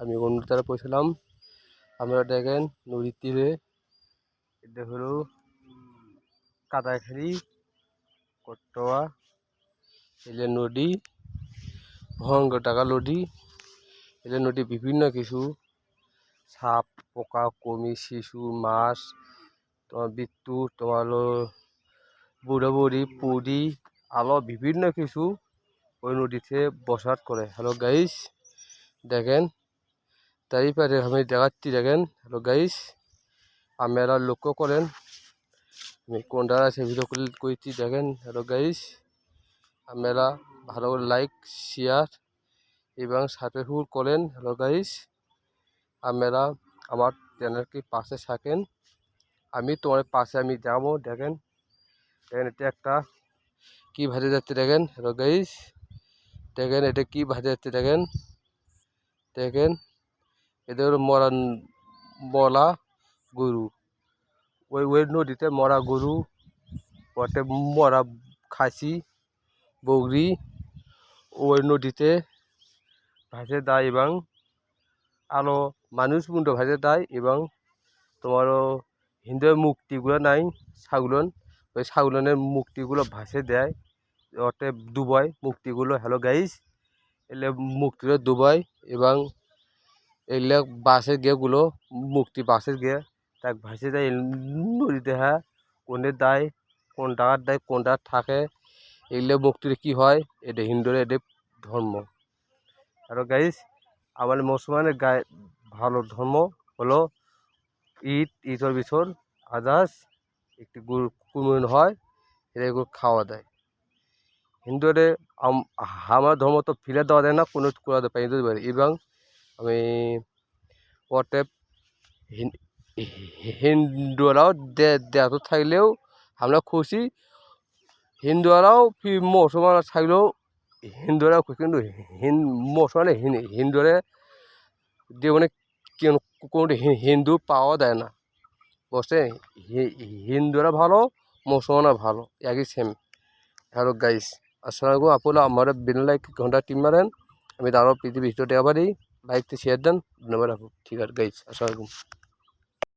আমি বন্ধুতারা পৌঁছলাম। আমরা দেখেন নদীর তীরে, এটা হলো কাদাখালি কট্টোয়া এলে নদী, ভয়ঙ্কর টাকা নদী। এলে নদী বিভিন্ন কিছু সাপ, পোকা, কমি, শিশু, মাছ, তোমার বিদ্যুৎ, তোমার হলো বুড়ো বুড়ি, পুরি, আলো বিভিন্ন কিছু ওই নদীতে বসবাস করে। হ্যালো গাইস, দেখেন তারই পারে আমি দেখাচ্ছি। দেখেন হ্যালো গাইস, আপনারা লক্ষ্য করেন আমি কোনটা আছে ভিডিও করছি। দেখেন হ্যালো গাইস, আপনারা ভালো করে লাইক, শেয়ার এবং সাবস্ক্রাইব করেন। হ্যালো গাইস, আপনারা আমার চ্যানেলকে পাশে থাকেন। আমি তোমার পাশে আমি যাবো। দেখেন দেখেন এটা একটা কি ভাজা যাচ্ছে। দেখেন হ্যালো গাইস, দেখেন এটা কি ভাজা যাচ্ছে। দেখেন দেখেন এদের মরা গরু, ওই নদীতে মরা গরু, ওতে মরা খাসি, বগরি ওই নদীতে ভাসে দেয় এবং আলো মানুষ মুন্ড ভাসে দেয় এবং তোমারও হিন্দুর মুক্তিগুলো নাই ছাগলন, ওই ছাগলনের মুক্তিগুলো ভাসে দেয় ওতে ডুবাই মুক্তিগুলো। হ্যালো গাইস, এলে মুক্তিগুলো ডুবাই এবং এগুলো বাসের গিয়েগুলো মুক্তি বাসের গিয়ে তাক ভাসে দেয় নদীতে। হ্যাঁ, কোনটা দেয়, কোন টাকার দেয়, কোনটা থাকে, এগুলো মুক্তির কী হয়, এটা হিন্দুর এটা ধর্ম। আর গাইস, আমার মুসলমানের গায়ে ভালো ধর্ম হলো ঈদের বিছর আদার্স একটি গরু কুরবানি হয়, এটা এগুলো খাওয়া দেয়। হিন্দুদের আমার ধর্ম তো ফিরে দেওয়া দেয় না, কোনো করা পাই হিন্দুদের বাড়ি। এবং আমি ওতে হিন্দুরাও দেহ থাকলেও আমরা খুশি, হিন্দুরাও মুসলমান থাকলেও হিন্দুরাও খুশি। কিন্তু মুসলমান হিন্দুরা জীবনে কোনো হিন্দু পাওয়া দেয় না, বুঝছে? হিন্দুরা ভালো, মুসলমানরা ভালো, একই সেম। হ্যালো গাইস, আসসালামু আলাইকুম। আপনারা আমার বিনা লাইক ঘন্টা টিম মারেন, আমি তারও পৃথিবী ভিডিও দেওয়া পারি। লাইকটি শেয়ার দেন, ধন্যবাদ। ঠিক আছে গাইস, আসসালামু আলাইকুম।